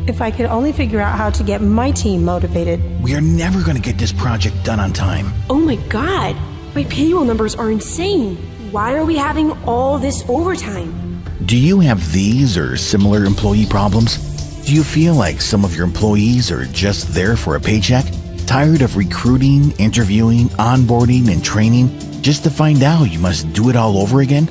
If I could only figure out how to get my team motivated. We are never going to get this project done on time. Oh my God, my payroll numbers are insane. Why are we having all this overtime? Do you have these or similar employee problems? Do you feel like some of your employees are just there for a paycheck? Tired of recruiting, interviewing, onboarding, and training just to find out you must do it all over again?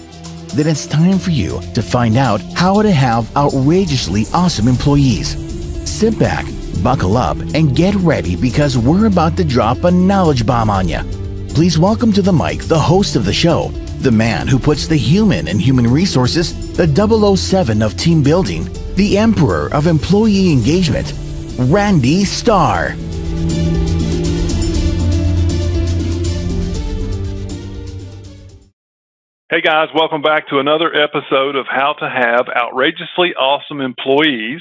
Then it's time for you to find out how to have outrageously awesome employees. Sit back, buckle up, and get ready because we're about to drop a knowledge bomb on you. Please welcome to the mic the host of the show, the man who puts the human in human resources, the 007 of team building, the emperor of employee engagement, Randy Starr. Hey guys, welcome back to another episode of How to Have Outrageously Awesome Employees.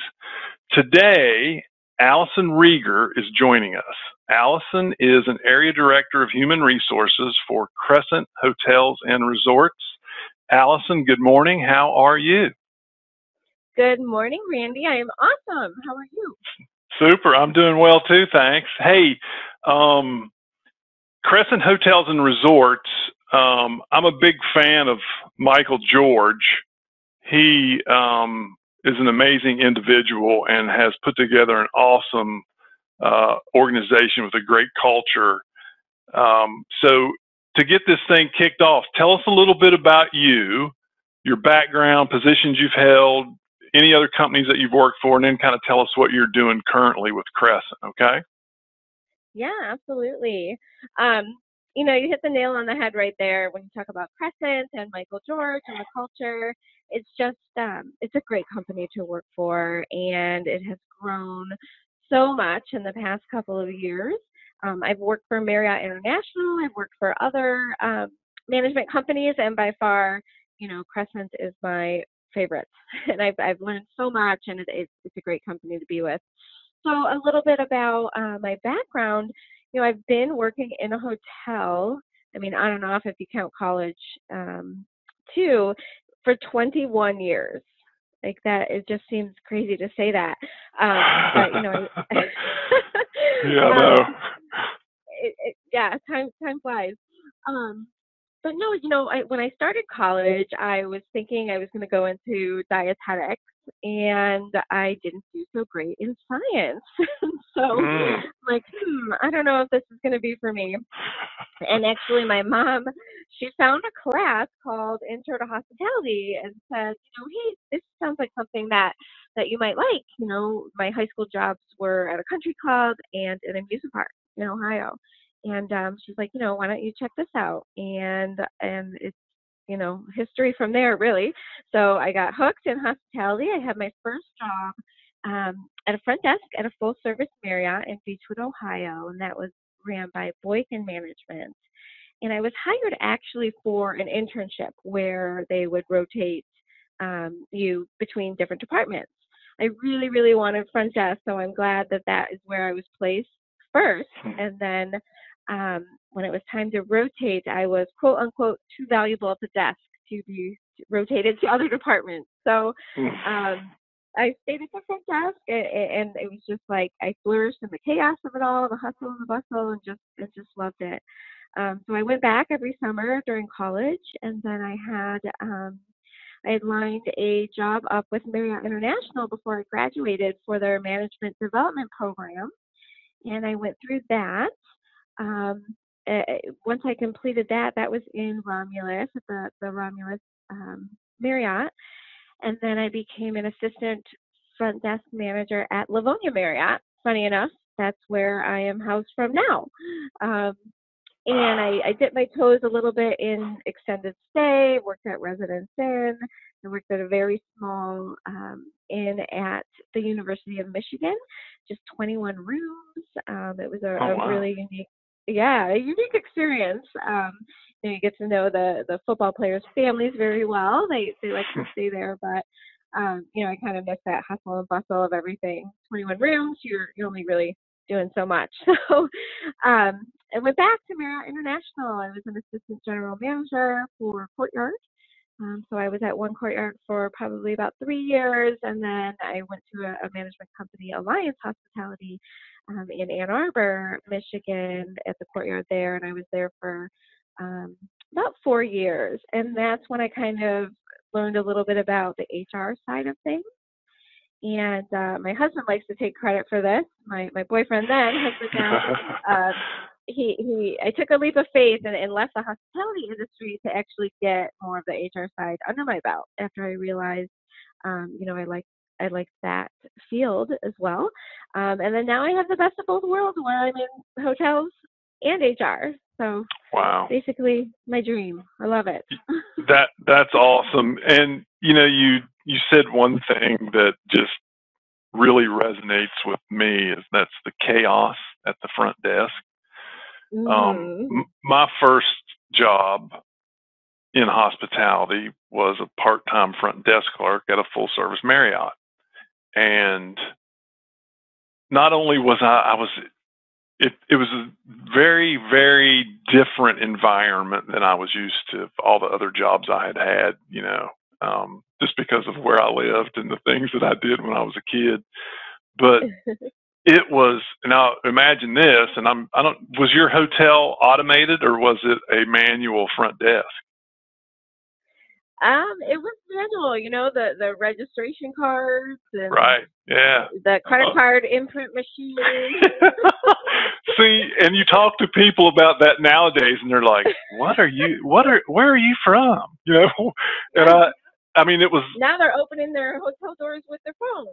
Today, Alison Rieger is joining us. Alison is an Area Director of Human Resources for Crescent Hotels and Resorts. Alison, good morning. How are you? Good morning, Randy. I am awesome. How are you? Super. I'm doing well too, thanks. Hey, Crescent Hotels and Resorts, I'm a big fan of Michael George. He is an amazing individual and has put together an awesome organization with a great culture. So to get this thing kicked off, tell us a little bit about you, your background, positions you've held, any other companies that you've worked for, and then kind of tell us what you're doing currently with Crescent, okay? Yeah, absolutely. You know, you hit the nail on the head right there when you talk about Crescent and Michael George and the culture. It's just, it's a great company to work for, and it has grown so much in the past couple of years. I've worked for Marriott International. I've worked for other management companies, and by far, you know, Crescent is my favorite. And I've learned so much, and it's a great company to be with. So a little bit about my background. You know, I've been working in a hotel, I mean, on and off if you count college, too, for 21 years. Like that, it just seems crazy to say that. But, you know, Yeah, I know. Yeah, time flies. But no, you know, when I started college, I was thinking I was going to go into dietetics, and I didn't do so great in science. So, like, I don't know if this is going to be for me. And actually, my mom, she found a class called Intro to Hospitality and said, you know, hey, this sounds like something that you might like. You know, my high school jobs were at a country club and an amusement park in Ohio. And she's like, you know, why don't you check this out? And it's, you know, history from there, really. So I got hooked in hospitality. I had my first job at a front desk at a full-service Marriott in Beechwood, Ohio, and that was ran by Boykin Management. And I was hired actually for an internship where they would rotate you between different departments. I really, really wanted front desk, so I'm glad that that is where I was placed first. And then when it was time to rotate, I was quote unquote too valuable at the desk to be rotated to other departments. So I stayed at the front desk, and it was just like I flourished in the chaos of it all, the hustle and the bustle, and just loved it. So I went back every summer during college, and then I had lined a job up with Marriott International before I graduated for their management development program, and I went through that. Once I completed that, that was in Romulus at the Romulus Marriott, and then I became an assistant front desk manager at Livonia Marriott. Funny enough, that's where I am housed from now. And I dipped my toes a little bit in extended stay, worked at Residence Inn, I worked at a very small inn at the University of Michigan, just 21 rooms. It was a really unique, a unique experience. You know, you get to know the football players' families very well. They like to stay there, but you know, I kind of miss that hustle and bustle of everything. 21 rooms, you're only really doing so much. So I went back to Marriott International. I was an assistant general manager for Courtyard. So I was at one courtyard for probably about 3 years, and then I went to a management company, Alliance Hospitality, in Ann Arbor, Michigan, at the courtyard there, and I was there for about 4 years. And that's when I kind of learned a little bit about the HR side of things. And my husband likes to take credit for this. My boyfriend then, husband now, I took a leap of faith and left the hospitality industry to actually get more of the HR side under my belt after I realized, I like that field as well. And then now I have the best of both worlds where I'm in hotels and HR. So wow, basically my dream. I love it. that's awesome. And you said one thing that just really resonates with me is that's the chaos at the front desk. My first job in hospitality was a part-time front desk clerk at a full-service Marriott. And not only was it was a very, very different environment than I was used to all the other jobs I had, just because of where I lived and the things that I did when I was a kid. But it was, now imagine this, and was your hotel automated or was it a manual front desk? It was manual, the registration cards and right, yeah, the credit card imprint machine. See, and you talk to people about that nowadays, and they're like, where are you from? And I mean, it was. Now they're opening their hotel doors with their phone,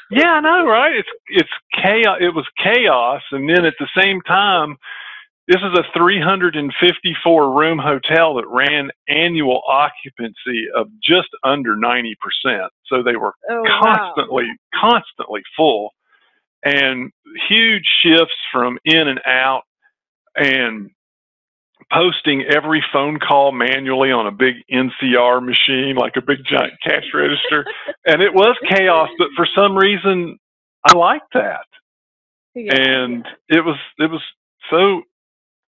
Yeah, I know, right? It's chaos. It was chaos, and then at the same time, this is a 354 room hotel that ran annual occupancy of just under 90%. So they were constantly full, and huge shifts from in and out, and posting every phone call manually on a big NCR machine, like a big giant cash register. And it was chaos, but for some reason I liked that. Yeah. And it was so,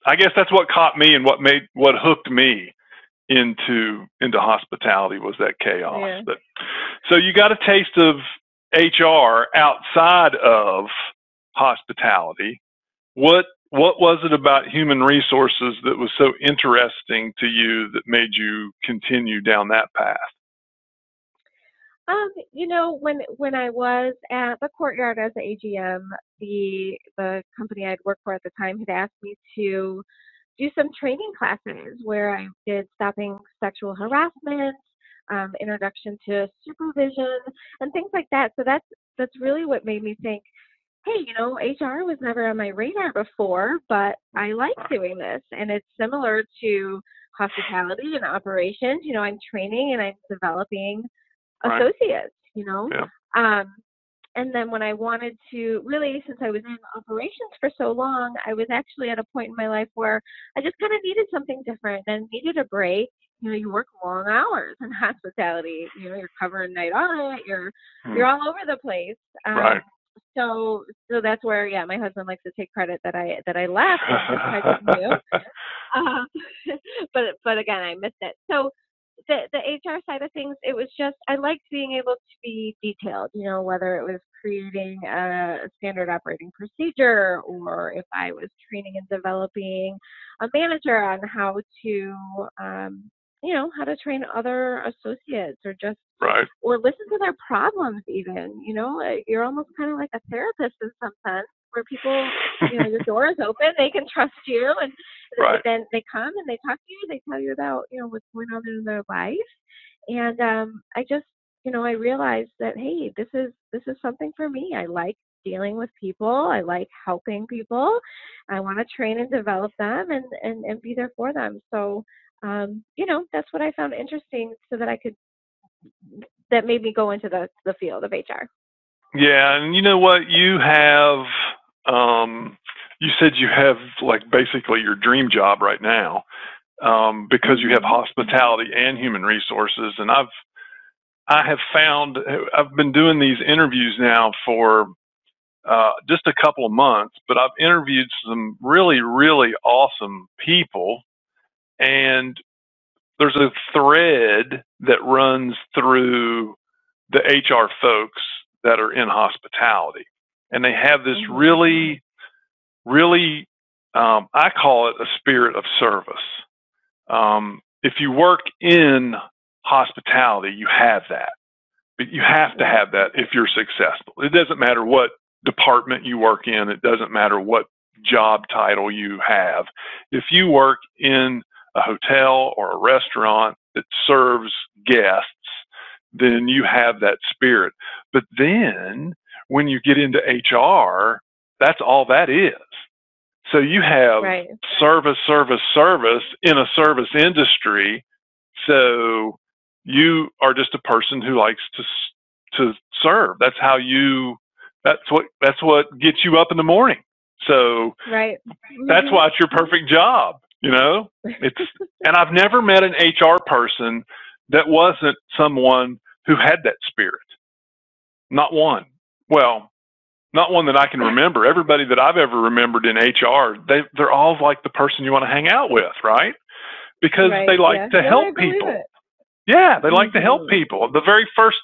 I guess that's what caught me and what hooked me into hospitality was that chaos. Yeah. But so you got a taste of HR outside of hospitality. What was it about human resources that was so interesting to you that made you continue down that path? When I was at the courtyard as an AGM, the company I'd worked for at the time had asked me to do some training classes where I did stopping sexual harassment, introduction to supervision, and things like that. So that's really what made me think, hey, HR was never on my radar before, but I like doing this. And it's similar to hospitality and operations. I'm training and I'm developing associates, Yeah. And then when I wanted to, really, since I was in operations for so long, I was actually at a point in my life where I just kind of needed something different and needed a break. You work long hours in hospitality. You're covering night audit. You're all over the place. Right. So that's where, yeah, my husband likes to take credit that I left and tried something new. But again, I missed it. So the HR side of things, it was just, I liked being able to be detailed, whether it was creating a standard operating procedure or if I was training and developing a manager on how to, how to train other associates or just, right. Or listen to their problems even, you're almost kind of like a therapist in some sense where people, your door is open, they can trust you and right. then they come and they talk to you, they tell you about, what's going on in their life. And I just, I realized that, hey, this is something for me. I like dealing with people. I like helping people. I want to train and develop them and be there for them. So, that's what I found interesting so that made me go into the field of HR. Yeah. And you know what? You have, you said you have like basically your dream job right now, because you have hospitality and human resources. And I have found, I've been doing these interviews now for just a couple of months, but I've interviewed some really, really awesome people. And there's a thread that runs through the HR folks that are in hospitality, and they have this really, really, I call it a spirit of service. If you work in hospitality, you have that. But you have to have that if you're successful. It doesn't matter what department you work in. It doesn't matter what job title you have. If you work in a hotel or a restaurant that serves guests, then you have that spirit. But then when you get into HR, that's all that is. So you have service, service, service in a service industry. So you are just a person who likes to serve. That's how you. That's what gets you up in the morning. So that's why it's your perfect job. You know, and I've never met an HR person that wasn't someone who had that spirit. Not one. Well, not one that I can remember. Everybody that I've ever remembered in HR, they're all like the person you want to hang out with, right? Because they like to help people. Yeah, they like to help people. The very first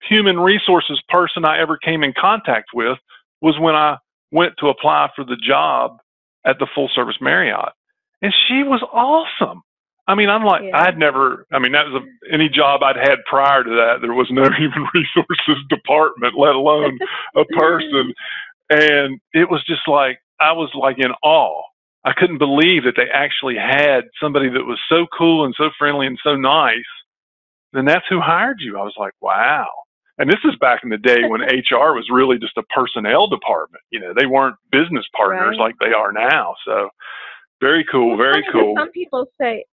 human resources person I ever came in contact with was when I went to apply for the job at the full service Marriott. And she was awesome. I mean, I'm like, that was any job I'd had prior to that. There was no human resources department, let alone a person. And it was just like, I was like in awe. I couldn't believe that they actually had somebody that was so cool and so friendly and so nice. Then that's who hired you. I was like, wow. And this is back in the day when HR was really just a personnel department. You know, they weren't business partners like they are now. So very cool, very cool. Some people say,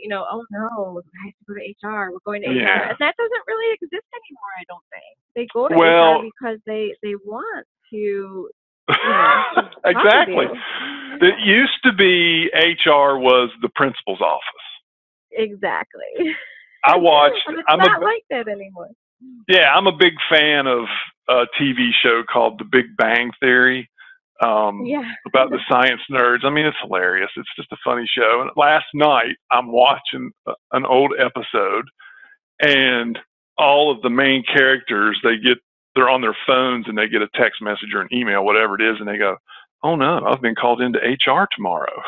you know, oh no, I have to go to HR. We're going to HR, and that doesn't really exist anymore. I don't think they go to HR because they want to. You know, exactly. It used to be HR was the principal's office. Exactly. I watched. And it's not like that anymore. Yeah, I'm a big fan of a TV show called The Big Bang Theory. About the science nerds. I mean, it's hilarious. It's just a funny show. And last night, I'm watching an old episode, and all of the main characters, they're on their phones, and they get a text message or an email, whatever it is, and they go, "Oh no, I've been called into HR tomorrow."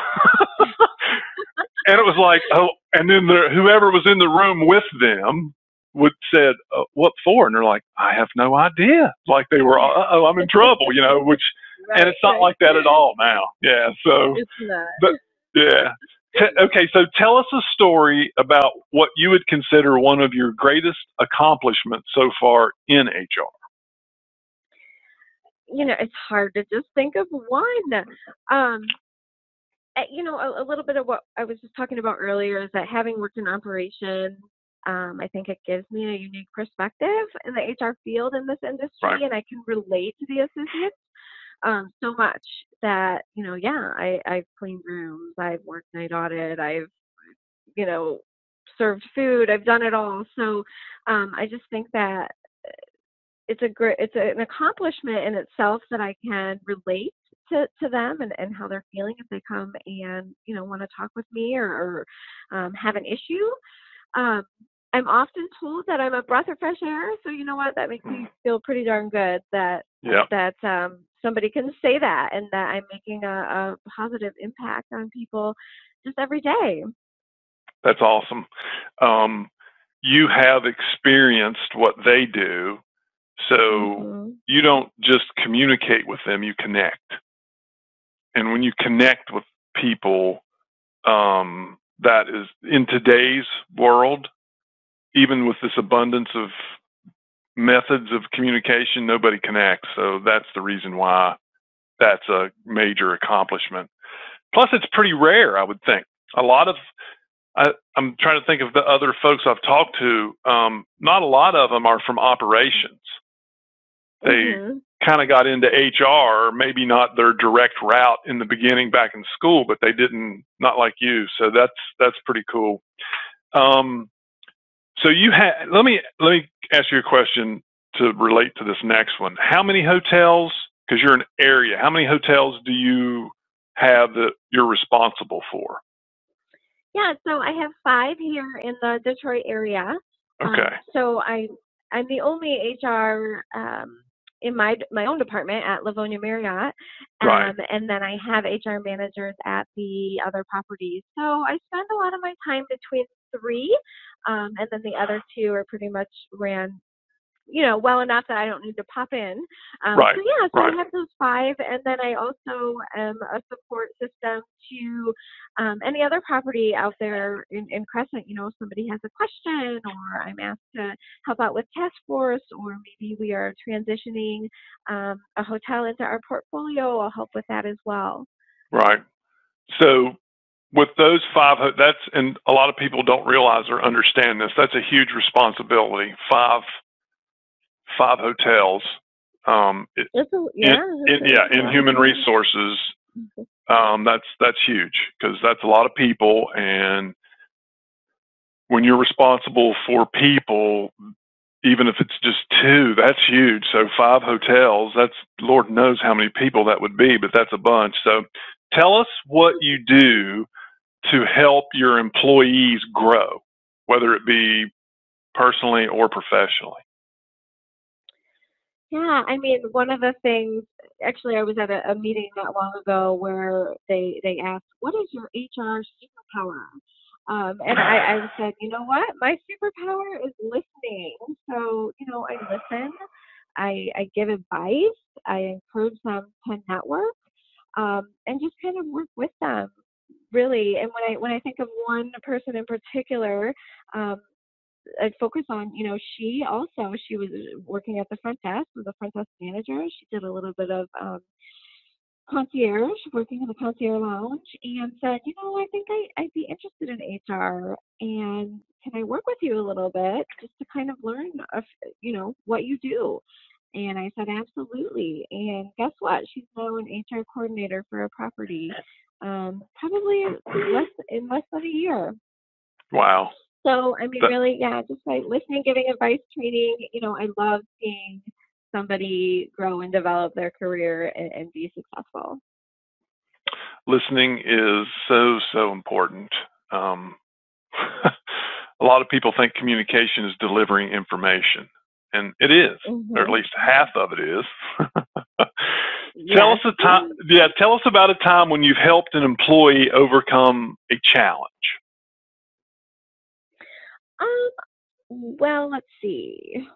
And it was like, oh, and then whoever was in the room with them said, "What for?" And they're like, "I have no idea." Like they were, I'm in trouble, you know, which. And it's not like that at all now. Yeah. So, it's not. But yeah. Okay. So tell us a story about what you would consider one of your greatest accomplishments so far in HR. You know, it's hard to just think of one. You know, a little bit of what I was just talking about earlier is that having worked in operations, I think it gives me a unique perspective in the HR field in this industry, and I can relate to the associates. So much that, you know, I've cleaned rooms, I've worked night audit, I've, you know, served food, I've done it all. So I just think that it's an accomplishment in itself that I can relate to them and how they're feeling if they come and, you know, want to talk with me or have an issue. I'm often told that I'm a breath of fresh air. So you know what, that makes me feel pretty darn good that somebody can say that and that I'm making a positive impact on people just every day. That's awesome. You have experienced what they do, so you don't just communicate with them, you connect. And when you connect with people, that is in today's world, even with this abundance of methods of communication, nobody connects. So that's the reason why that's a major accomplishment. Plus, it's pretty rare, I would think. I'm trying to think of the other folks I've talked to. Not a lot of them are from operations. They kind of got into HR, maybe not their direct route in the beginning back in school, but they didn't, not like you. So that's pretty cool. So let me ask you a question to relate to this next one. How many hotels, because you're an area, how many hotels do you have that you're responsible for? Yeah, so I have 5 here in the Detroit area. Okay. So I'm the only HR in my own department at Livonia Marriott, Right. and then I have HR managers at the other properties. So I spend a lot of my time between 3, and then the other 2 are pretty much ran, well enough that I don't need to pop in. Right. So yeah, so I Right. have those 5, and then I also am a support system to any other property out there in Crescent. If somebody has a question, or I'm asked to help out with task force, or maybe we are transitioning a hotel into our portfolio, I'll help with that as well. Right. So with those 5, and a lot of people don't realize or understand this. That's a huge responsibility. Five hotels. In human resources, that's huge, because that's a lot of people, and when you're responsible for people, even if it's just 2, that's huge. So 5 hotels, that's Lord knows how many people that would be, but that's a bunch. So tell us what you do to help your employees grow, whether it be personally or professionally. Yeah, I mean, one of the things, actually, I was at a meeting not long ago where they asked, "What is your HR superpower?" And I said, "You know what? My superpower is listening." So, I listen, I give advice, I encourage them to network, and just kind of work with them, really. And when I think of one person in particular, um, I focus on, she was working at the front desk, was a front desk manager. She did a little bit of concierge, working in the concierge lounge, and said, I think I'd be interested in HR, and can I work with you a little bit just to kind of learn, what you do? And I said, absolutely. And guess what? She's now an HR coordinator for a property, probably in less than a year. Wow. So, I mean, really, yeah, just by listening, giving advice, training, I love seeing somebody grow and develop their career and be successful. Listening is so important. A lot of people think communication is delivering information, and it is, or at least half of it is. Tell us about a time when you've helped an employee overcome a challenge. Well, let's see.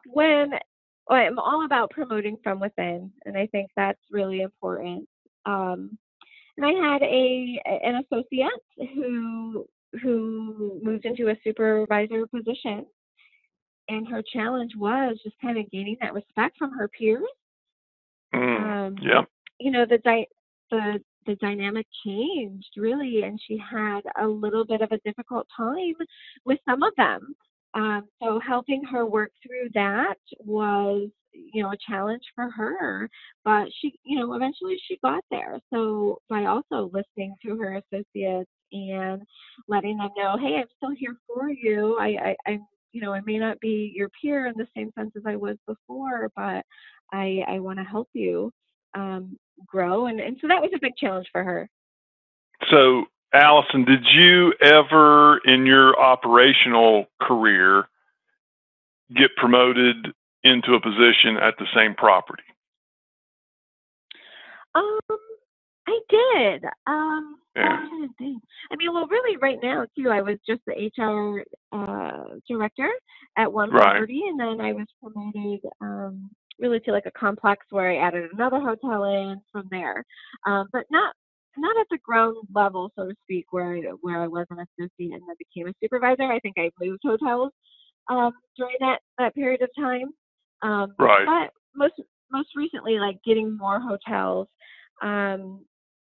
I'm all about promoting from within, and I think that's really important. And I had an associate who moved into a supervisor position, and her challenge was just kind of gaining that respect from her peers. Yeah. The dynamic changed, really, and she had a little bit of a difficult time with some of them. So helping her work through that was, a challenge for her, but she, eventually she got there. So by also listening to her associates and letting them know, hey, I'm still here for you. I may not be your peer in the same sense as I was before, but I want to help you grow. And so that was a big challenge for her. So, Alison, did you ever in your operational career get promoted into a position at the same property? I did. Yeah. I mean, well, really, right now too, I was just the HR director at one property, and then I was promoted really to like a complex where I added another hotel in from there, but not at the ground level, so to speak, where I was an associate and then became a supervisor. I think I moved hotels during that period of time. But most recently, like getting more hotels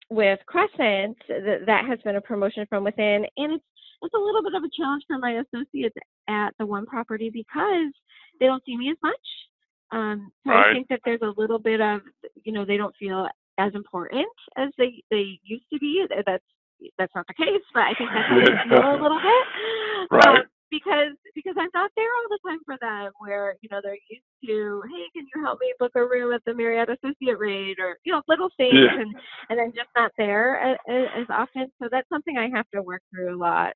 with Crescent, that has been a promotion from within, and it's a little bit of a challenge for my associates at the one property because they don't see me as much. So I think that there's a little bit of, they don't feel as important as they used to be. That's not the case, but I think that's how they feel a little bit. because I'm not there all the time for them. Where they're used to, hey, can you help me book a room at the Marriott associate rate, or little things, Yeah. and I'm just not there as often. So that's something I have to work through a lot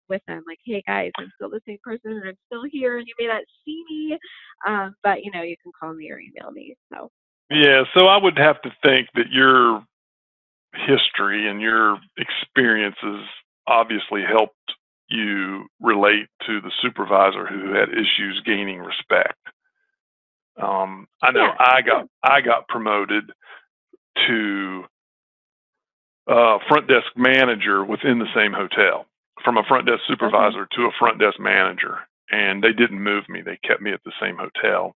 with them. Like, hey guys, I'm still the same person, and I'm still here, and you may not see me, but you can call me or email me. So Yeah. So I would have to think that your history and your experiences obviously helped you relate to the supervisor who had issues gaining respect. I know yeah. I got promoted to front desk manager within the same hotel, from a front desk supervisor to a front desk manager, and they didn't move me. They kept me at the same hotel,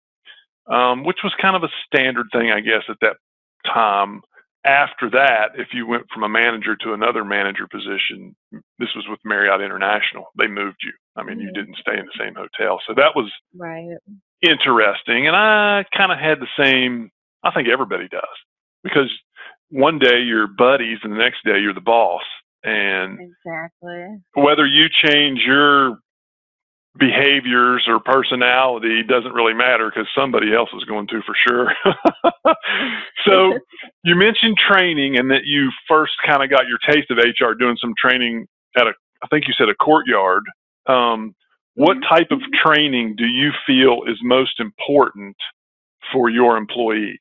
which was kind of a standard thing, I guess, at that time. After that, if you went from a manager to another manager position, this was with Marriott International, they moved you. I mean, you didn't stay in the same hotel. So that was Right. interesting. And I kind of had the same, I think everybody does, because one day you're buddies and the next day you're the boss. And Exactly. whether you change your behaviors or personality doesn't really matter, because somebody else is going to, for sure. So you mentioned training, and that you first kind of got your taste of HR doing some training at I think you said a courtyard. What type of training do you feel is most important for your employees?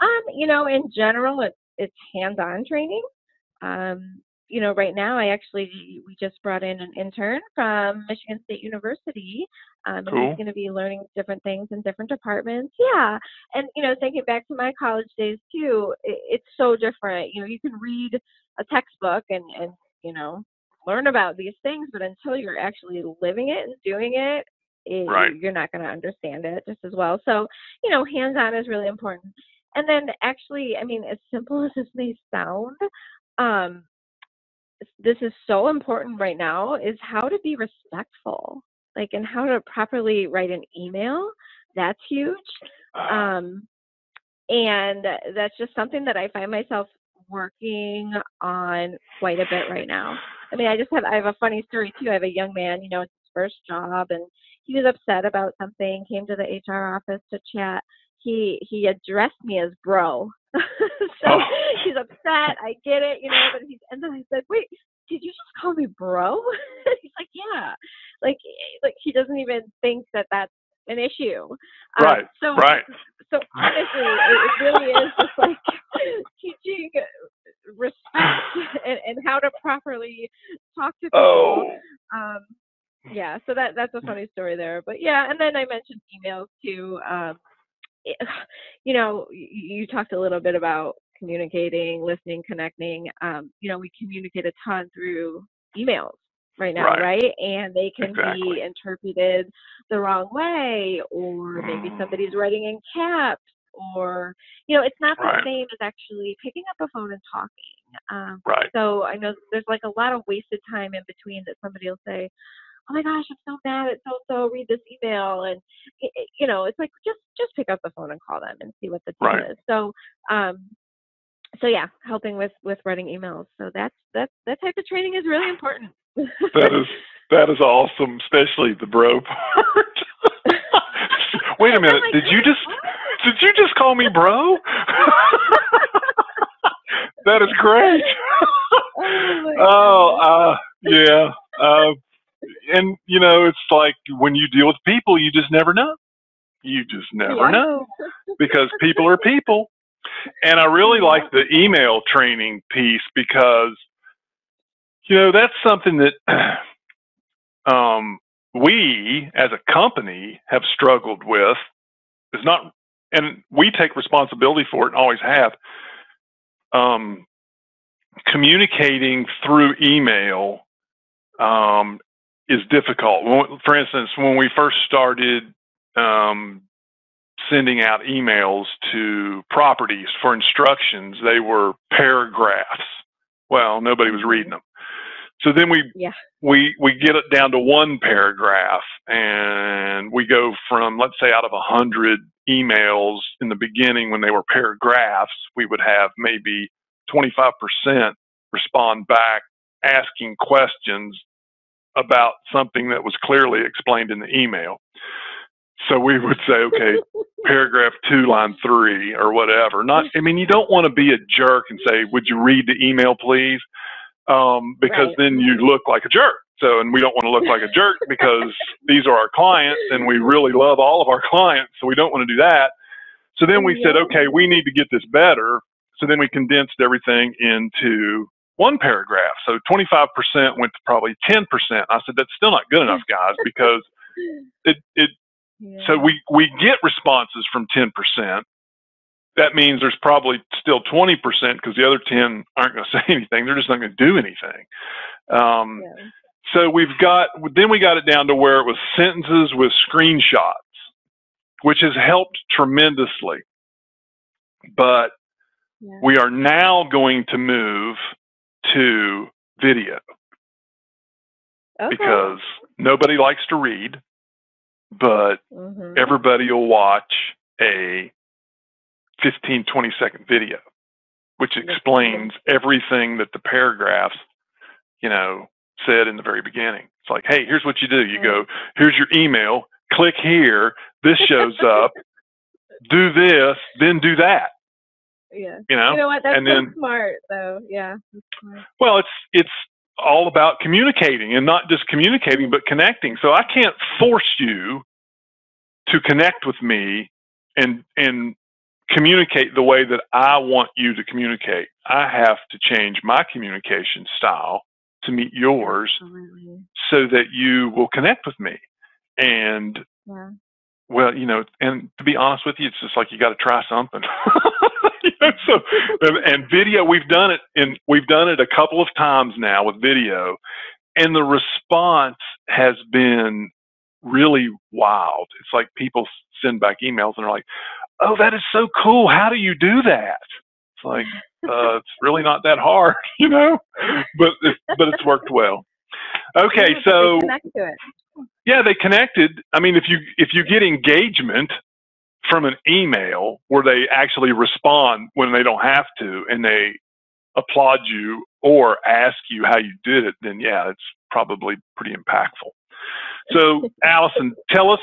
In general, it's hands-on training. Right now, we just brought in an intern from Michigan State University, and Cool. he's going to be learning different things in different departments. Yeah, and thinking back to my college days too, it's so different. You can read a textbook and learn about these things, but until you're actually living it and doing it, Right. you're not going to understand it just as well. So, hands-on is really important. And then actually, I mean, as simple as this may sound, this is so important right now, is how to be respectful, like, and how to properly write an email. That's huge. And that's just something that I find myself working on quite a bit right now. I mean, I have a funny story too. I have a young man, it's his first job, and he was upset about something, came to the HR office to chat. He addressed me as bro. So he's upset. I get it, but and then I said, wait, did you just call me bro? He's like, yeah. Like he doesn't even think that that's an issue. Right. Right. So honestly, it really is just like teaching respect and how to properly talk to people. Yeah, so that's a funny story there. But yeah, and then I mentioned emails too. You talked a little bit about communicating, listening, connecting. We communicate a ton through emails right now, right? And they can be interpreted the wrong way, or maybe somebody's writing in caps, or, it's not the same as actually picking up a phone and talking. So I know there's like a lot of wasted time in between that somebody will say, oh my gosh, I'm so mad at so-and-so, read this email. And, it's like, just pick up the phone and call them and see what the deal is. So yeah, helping with writing emails. So that type of training is really important. That is awesome, especially the bro part. Wait a minute, did you just call me bro? That is great. Yeah. And it's like when you deal with people, you just never know. You just never know, because people are people. And I really like the email training piece, because that's something that we as a company have struggled with. Is not, and we take responsibility for it and always have. Communicating through email is difficult. For instance, when we first started sending out emails to properties for instructions, they were paragraphs. Well, nobody was reading them. So then we get it down to one paragraph, and we go from, let's say, out of 100 emails in the beginning, when they were paragraphs, we would have maybe 25% respond back asking questions about something that was clearly explained in the email. So we would say, okay, paragraph 2, line 3, or whatever. You don't want to be a jerk and say, would you read the email, please? Because then you look like a jerk. So, and we don't want to look like a jerk because these are our clients and we really love all of our clients. So we don't want to do that. So then we said, okay, we need to get this better. So then we condensed everything into one paragraph. So 25% went to probably 10%. I said, that's still not good enough, guys, because so we get responses from 10%. That means there's probably still 20% because the other 10 aren't going to say anything. They're just not going to do anything. So we got it down to where it was sentences with screenshots, which has helped tremendously. But we are now going to move to video because nobody likes to read, but everybody will watch a 15, 20-second video, which explains everything that the paragraphs, said in the very beginning. It's like, hey, here's what you do. You go, here's your email, click here, this shows up, do this, then do that. Yeah. You know what? That's so smart, though. Yeah. Well, it's all about communicating, and not just communicating, but connecting. So I can't force you to connect with me and communicate the way that I want you to communicate. I have to change my communication style to meet yours so that you will connect with me. And well, and to be honest with you, it's just like you got to try something. So, and video, we've done it a couple of times now with video, and the response has been really wild. It's like people send back emails and they're like, "Oh, that is so cool. How do you do that?" It's like, it's really not that hard, but it's worked well. Okay, so yeah, they connected. I mean, if you get engagement from an email where they actually respond when they don't have to, and they applaud you or ask you how you did it, then yeah, it's probably pretty impactful. So, Alison, tell us.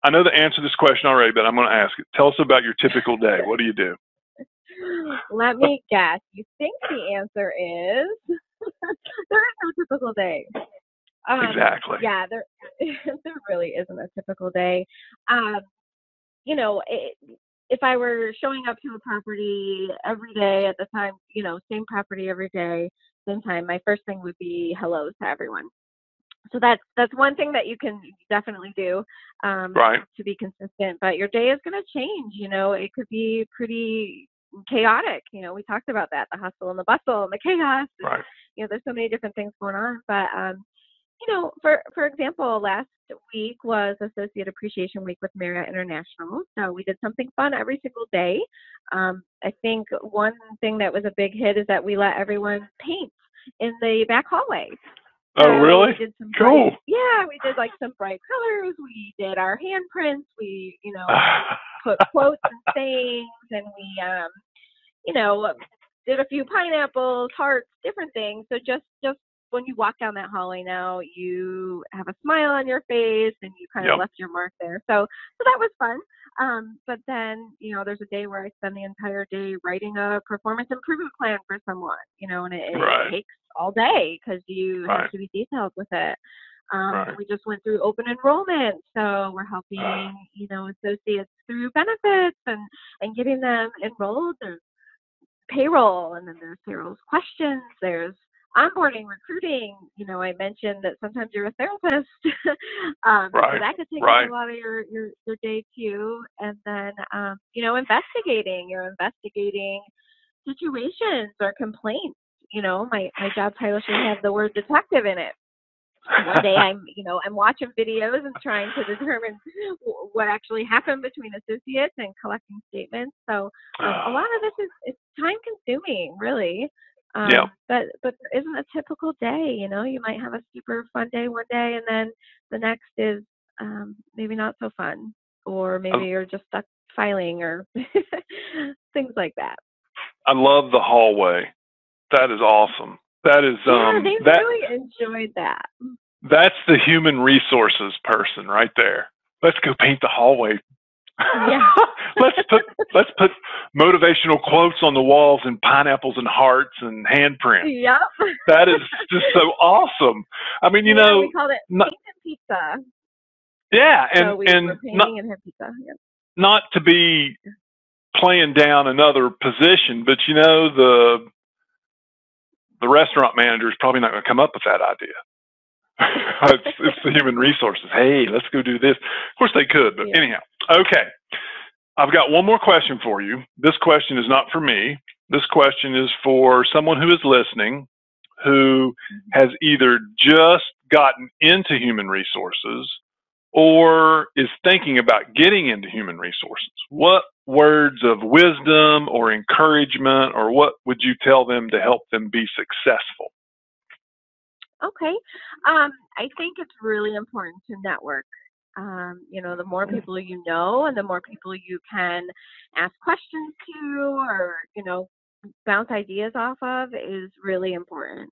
I know the answer to this question already, but I'm going to ask it. Tell us about your typical day. What do you do? Let me guess. You think the answer is there is no typical day. Exactly. Yeah, there really isn't a typical day. If I were showing up to a property every day at the time, same property every day, same time, my first thing would be hellos to everyone. So that's one thing that you can definitely do to be consistent. But your day is going to change. It could be pretty chaotic. We talked about that, the hustle and the bustle and the chaos. Right. There's so many different things going on. But for example, last week was Associate Appreciation Week with Marriott International. So we did something fun every single day. I think one thing that was a big hit is that we let everyone paint in the back hallway. Oh, really? We did some cool. We did like some bright colors. We did our handprints. We, put quotes and sayings, and we, did a few pineapples, hearts, different things. So just when you walk down that hallway now, you have a smile on your face, and you kind of left your mark there. So that was fun. But then, there's a day where I spend the entire day writing a performance improvement plan for someone, and it takes all day because you have to be detailed with it. We just went through open enrollment, so we're helping, associates through benefits and getting them enrolled. There's payroll, and then there's payroll questions. There's onboarding, recruiting. I mentioned that sometimes you're a therapist, so that could take a lot of your day too. And then, investigating. You're investigating situations or complaints. My job title should have the word detective in it. One day I'm watching videos and trying to determine what actually happened between associates and collecting statements. So a lot of this is time consuming, really. But there isn't a typical day. You might have a super fun day one day, and then the next is maybe not so fun, or maybe you're just stuck filing or things like that. I love the hallway. That is awesome. That is they really enjoyed that. That's the human resources person right there. Let's go paint the hallway. Yeah. let's put motivational quotes on the walls and pineapples and hearts and handprints. Yep. That is just so awesome. I mean, you know, we called it paint and pizza. Yeah, and so we were painting and had pizza. Yep. Not to be playing down another position, but you know, the restaurant manager is probably not going to come up with that idea. it's the human resources. Hey, let's go do this. Of course they could, but anyhow. Okay. I've got one more question for you. This question is not for me. This question is for someone who is listening, who has either just gotten into human resources or is thinking about getting into human resources. What words of wisdom or encouragement, or what would you tell them to help them be successful? Okay. I think it's really important to network. You know, the more people you know and the more people you can ask questions to or, you know, bounce ideas off of is really important.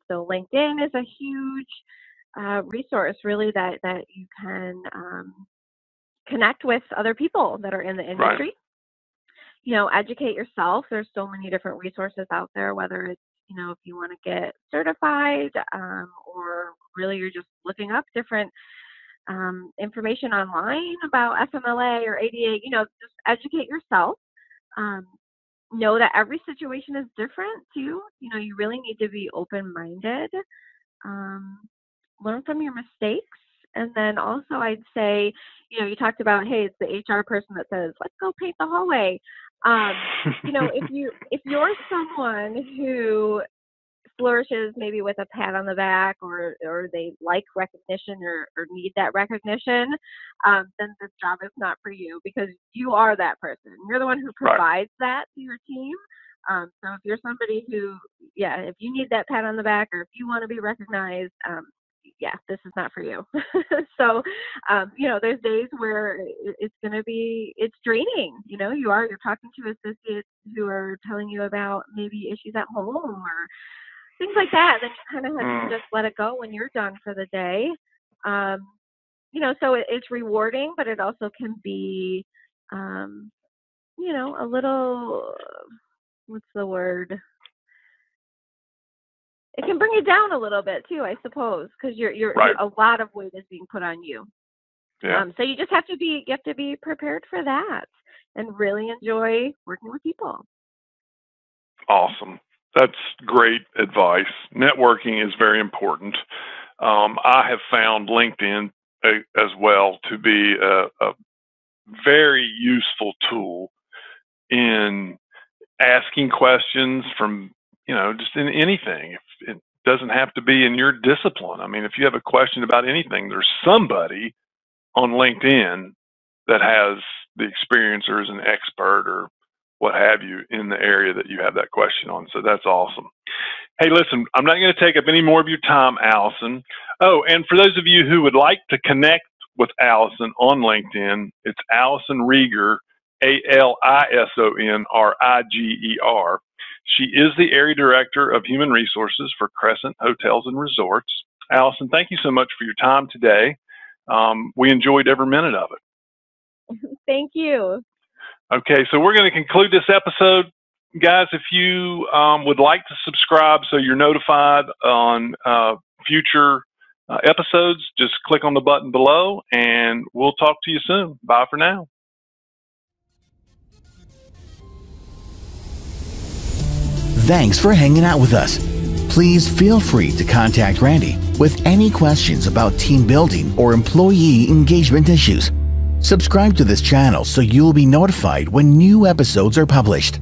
So LinkedIn is a huge resource really that you can connect with other people that are in the industry. Right. You know, educate yourself. There's so many different resources out there, whether it's, you know, if you want to get certified or really you're just looking up different information online about FMLA or ADA, you know, just educate yourself. Know that every situation is different too. You know, you really need to be open-minded. Learn from your mistakes. And then also I'd say, you know, you talked about, hey, it's the HR person that says, let's go paint the hallway. You know, if you're someone who flourishes maybe with a pat on the back or they like recognition or need that recognition, then this job is not for you because you are that person. You're the one who provides that to your team. So if you're somebody who, if you need that pat on the back or if you want to be recognized, this is not for you. So, you know, there's days where it's draining. You know, you're talking to associates who are telling you about maybe issues at home or things like that. Then you kind of have to just let it go when you're done for the day. You know, so it's rewarding, but it also can be, you know, a little, what's the word? It can bring you down a little bit too, I suppose, because you're a lot of weight is being put on you. Yeah. So you just have to be prepared for that and really enjoy working with people. Awesome. That's great advice. Networking is very important. I have found LinkedIn as well to be a very useful tool in asking questions from, you know, just in anything. It doesn't have to be in your discipline. I mean, if you have a question about anything, there's somebody on LinkedIn that has the experience or is an expert or what have you in the area that you have that question on. So that's awesome. Hey, listen, I'm not going to take up any more of your time, Alison. Oh, and for those of you who would like to connect with Alison on LinkedIn, it's Alison Rieger, ALISONRIGER. She is the Area Director of Human Resources for Crescent Hotels and Resorts. Alison, thank you so much for your time today. We enjoyed every minute of it. Thank you. Okay, so we're going to conclude this episode. Guys, if you would like to subscribe so you're notified on future episodes, just click on the button below and we'll talk to you soon. Bye for now. Thanks for hanging out with us. Please feel free to contact Randy with any questions about team building or employee engagement issues. Subscribe to this channel so you'll be notified when new episodes are published.